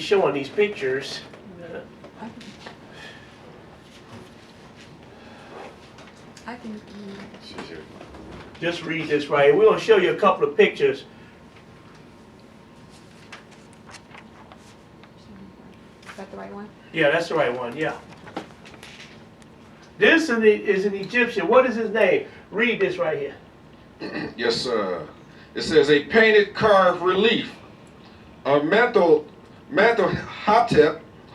showing these pictures. I can. Just read this right here. We're going to show you a couple of pictures. Is that the right one? Yeah, that's the right one, yeah. This is an Egyptian. What is his name? Read this right here. Yes, sir. It says a painted carved relief of Mentuhotep,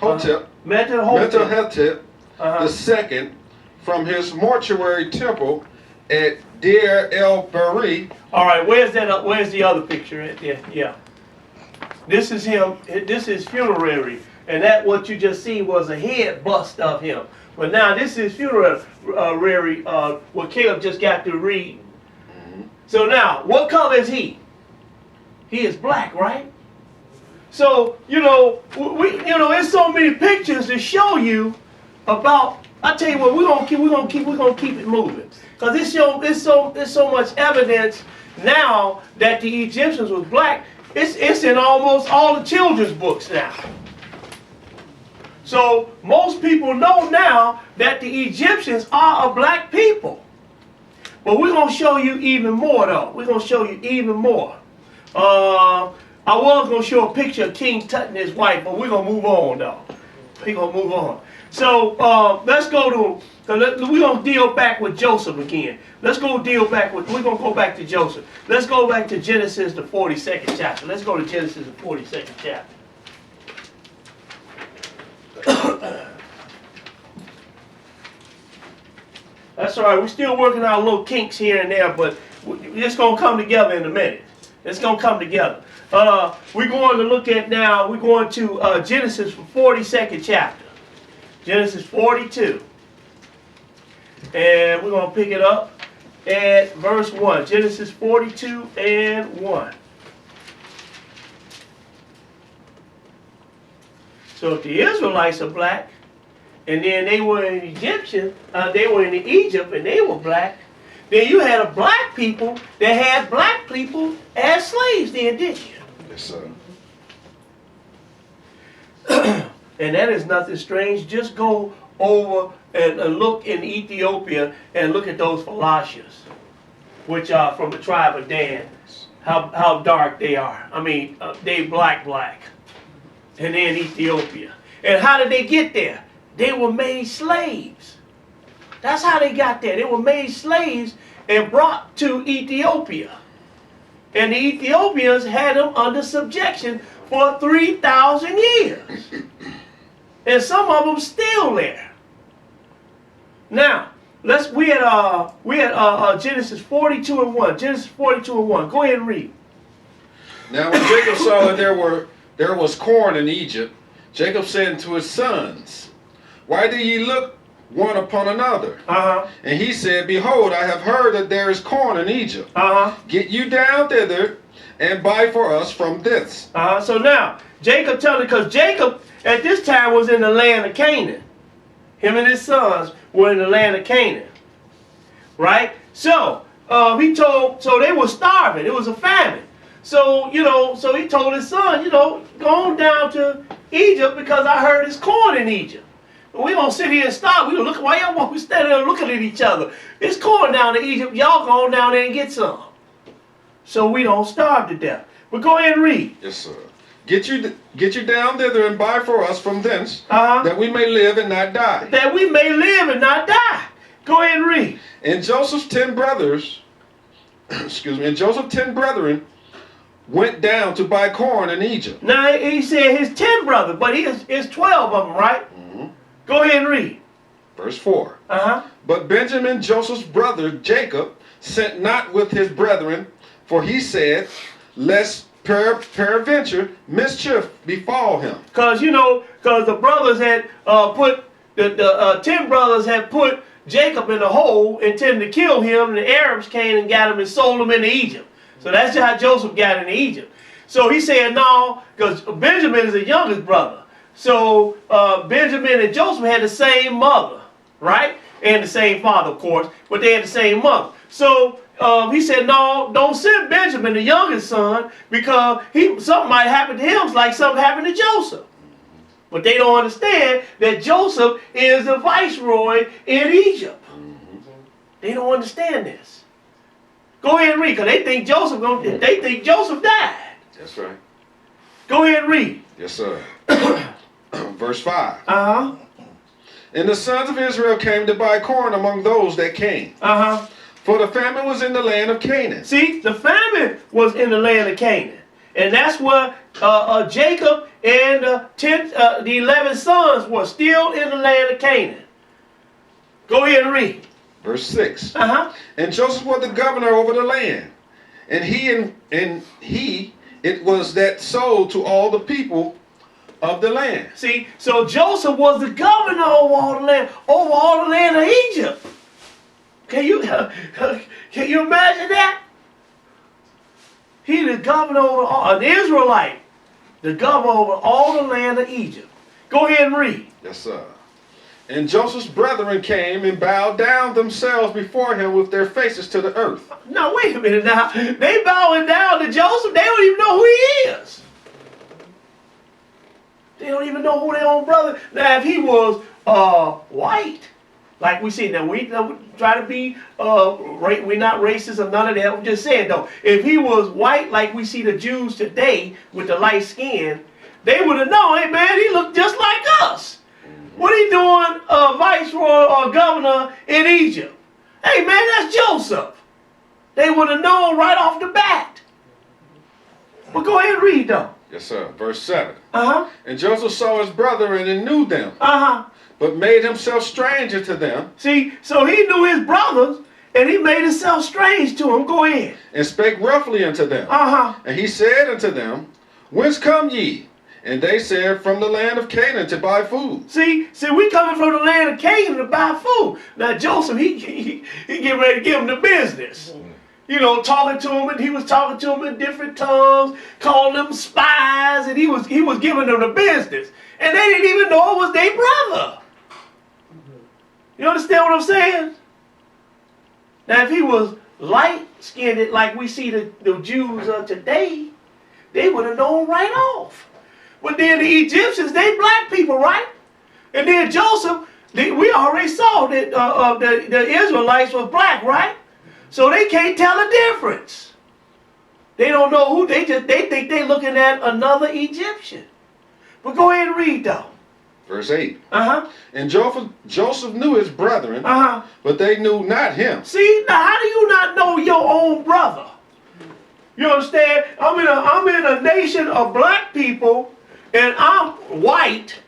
Mentuhotep the second, from his mortuary temple at Deir el-Bari. All right, where's the other picture at there? Yeah. This is him. This is funerary. And that what you just see was a head bust of him. But now this is funerary, what Caleb just got to read. So now, what color is he? He is black, right? So, there's so many pictures to show you about. I tell you what, we're gonna keep it moving, because there's so much evidence now that the Egyptians was black. It's in almost all the children's books now. So most people know now that the Egyptians are a black people. But we're gonna show you even more, though. We're gonna show you even more. I was gonna show a picture of King Tut and his wife, but we're gonna move on, though. We're gonna move on. So let's go to. We're gonna deal back with Joseph again. We're gonna go back to Joseph. Let's go back to Genesis, the 42nd chapter. Let's go to Genesis, the 42nd chapter. That's all right. We're still working out little kinks here and there, but it's gonna come together in a minute. It's gonna come together. We're going to look at now. We're going to Genesis, 42nd chapter. Genesis 42. And we're going to pick it up at verse 1. Genesis 42 and 1. So if the Israelites are black, and then they were in Egypt, and they were black, then you had a black people that had black people as slaves then, didn't you? Yes, sir. And that is nothing strange. Just go over and look in Ethiopia and look at those Phalashas, which are from the tribe of Dan. How dark they are. I mean, they black. And then Ethiopia. And how did they get there? They were made slaves. That's how they got there. They were made slaves and brought to Ethiopia. And the Ethiopians had them under subjection for 3,000 years. And some of them still there. Now, we had Genesis 42 and 1. Genesis 42 and 1. Go ahead and read. Now when Jacob saw that there was corn in Egypt, Jacob said unto his sons, why do ye look one upon another? And he said, behold, I have heard that there is corn in Egypt. Get you down thither and buy for us from this. So now, Jacob telling, because Jacob at this time was in the land of Canaan. Him and his sons were in the land of Canaan. Right? So, so they were starving. It was a famine. So, so he told his son, go on down to Egypt because I heard there's corn in Egypt. We don't sit here and starve. We don't look, why y'all want, we standing there looking at each other. It's corn down in Egypt. Y'all go on down there and get some. So we don't starve to death. But go ahead and read. Yes, sir. Get you down thither and buy for us from thence, that we may live and not die. That we may live and not die. Go ahead and read. And Joseph's 10 brothers, and Joseph's 10 brethren went down to buy corn in Egypt. Now he said his 10 brothers, but it's 12 of them, right? Go ahead and read. Verse 4. But Benjamin, Joseph's brother, Jacob, sent not with his brethren, for he said, lest peradventure mischief befall him. Because the brothers had put the 10 brothers had put Jacob in a hole, intending to kill him, and the Arabs came and got him and sold him into Egypt. So that's how Joseph got into Egypt. So he said no, because Benjamin is the youngest brother. So Benjamin and Joseph had the same mother, right? And the same father, of course, but they had the same mother. So he said, no, don't send Benjamin, the youngest son, because something might happen to him like something happened to Joseph. But they don't understand that Joseph is the viceroy in Egypt. They don't understand this. Go ahead and read, because they think Joseph died. That's right. Go ahead and read. Yes, sir. Verse 5. Uh-huh. And the sons of Israel came to buy corn among those that came. Uh-huh. For the famine was in the land of Canaan. See, the famine was in the land of Canaan. And that's where Jacob and the 11 sons were still in the land of Canaan. Go ahead and read. Verse 6. Uh-huh. And Joseph was the governor over the land. And he it was that sold to all the people of the land. See, so Joseph was the governor over all the land of Egypt. Can you imagine that? He the governor over an Israelite, the governor over all the land of Egypt. Go ahead and read. Yes, sir. And Joseph's brethren came and bowed down themselves before him with their faces to the earth. Now, wait a minute now. They bowing down to Joseph. They don't even know who he is. They don't even know who their own brother. Now, if he was white, like we see, now we try to be, we're not racist or none of that. I'm just saying, though, if he was white like we see the Jews today with the light skin, they would have known, hey, man, he looked just like us. What he doing, viceroy or governor in Egypt? Hey, man, that's Joseph. They would have known right off the bat. But go ahead and read, though. Yes, sir. Verse 7. Uh-huh. And Joseph saw his brethren and knew them, Uh-huh. but made himself stranger to them. See, so he knew his brothers, and he made himself strange to them. Go ahead. And spake roughly unto them. Uh-huh. And he said unto them, Whence come ye? And they said, From the land of Canaan to buy food. See, we coming from the land of Canaan to buy food. Now Joseph, he getting ready to give them the business. You know, talking to them, and he was talking to them in different tongues, calling them spies, and he was giving them the business. And they didn't even know it was their brother. You understand what I'm saying? Now, if he was light-skinned like we see the Jews of today, they would have known right off. But then the Egyptians, they black people, right? And then Joseph, we already saw that the Israelites were black, right? So they can't tell the difference. They don't know who, they think they're looking at another Egyptian. But go ahead and read, though. Verse 8. Uh-huh. And Joseph knew his brethren, Uh-huh. but they knew not him. See, now how do you not know your own brother? You understand? I'm in a nation of black people, and I'm white.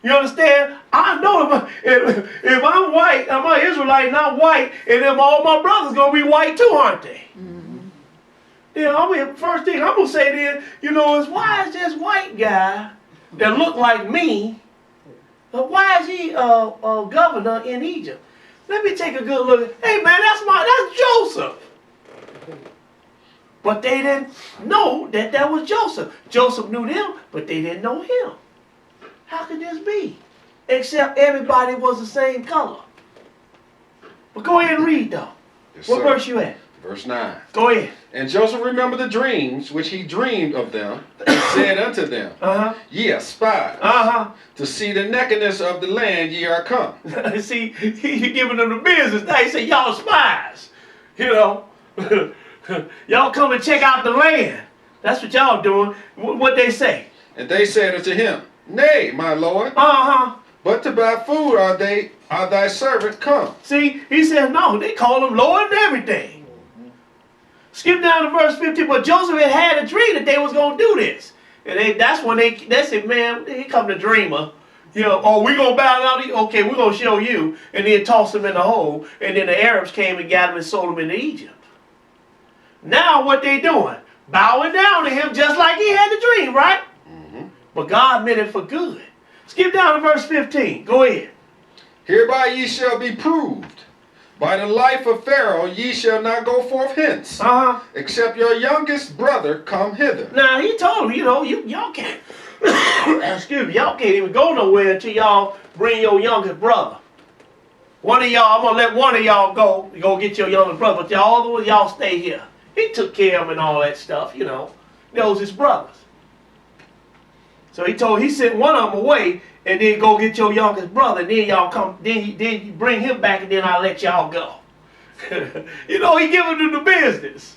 You understand? I know if I'm white, I'm an Israelite and I'm white, and then all my brothers gonna be white too, aren't they? Mm-hmm. First thing I'm gonna say then, is why is this white guy that look like me? Why is he a governor in Egypt? Let me take a good look. Hey man, that's Joseph. But they didn't know that was Joseph. Joseph knew them, but they didn't know him. How could this be? Except everybody was the same color. But go ahead and read, though. Yes, what sir. verse you at? Verse 9. Go ahead. And Joseph remembered the dreams which he dreamed of them, and said unto them, Uh-huh. Ye are spies, Uh-huh. to see the nakedness of the land ye are come. See, he giving them the business. Now he said, y'all spies. Y'all come and check out the land. That's what y'all doing. What they say? And they said unto him, Nay, my lord, Uh-huh. but to buy food are thy servant come. See, he said, no, they call him Lord and everything. Skip down to verse 15. But Joseph had a dream that they was going to do this. And that's when they said, man, here come the dreamer. We going to bow down to you? Okay, we're going to show you. And then toss him in the hole. And then the Arabs came and got him and sold him into Egypt. Now what they doing? Bowing down to him just like he had the dream, right? Mm-hmm. But God meant it for good. Skip down to verse 15. Go ahead. Hereby ye shall be proved. By the life of Pharaoh ye shall not go forth hence, Uh-huh. except your youngest brother come hither. Now he told him, y'all can't, excuse me, y'all can't even go nowhere until y'all bring your youngest brother. I'm gonna let one of y'all go get your youngest brother, but all of y'all stay here. He took care of him and all that stuff, those his brothers. So he sent one of them away, and then go get your youngest brother, and then y'all come, then you bring him back, and then I'll let y'all go. You know, he giving them the business.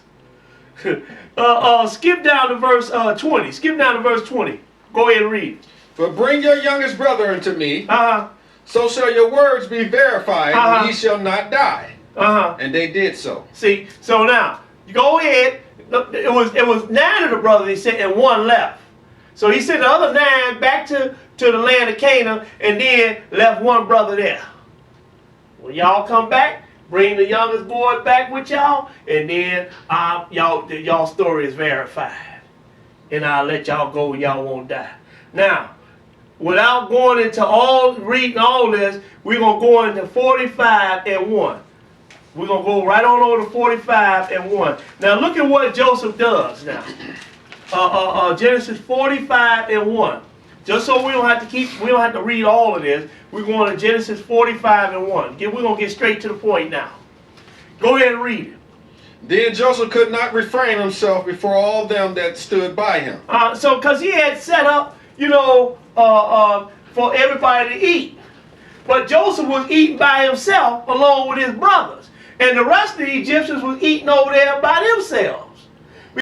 Skip down to verse 20. Skip down to verse 20. Go ahead and read. But bring your youngest brother unto me, Uh-huh. so shall your words be verified, and ye shall not die. Uh-huh. And they did so. See, so now, you go ahead. It was 9 of the brothers, he said, and 1 left. So he sent the other 9 back to the land of Canaan, and then left 1 brother there. When y'all come back, bring the youngest boy back with y'all, and then y'all story is verified. And I'll let y'all go and y'all won't die. Now, without going into reading all this, we're going to go into 45 and 1. We're going to go right on over to 45 and 1. Now look at what Joseph does now. Genesis 45 and 1. Just so we don't have to read all of this, we're going to Genesis 45 and 1. We're going to get straight to the point now. Go ahead and read it. Then Joseph could not refrain himself before all them that stood by him. So because he had set up, for everybody to eat. But Joseph was eating by himself along with his brothers. And the rest of the Egyptians was eating over there by themselves.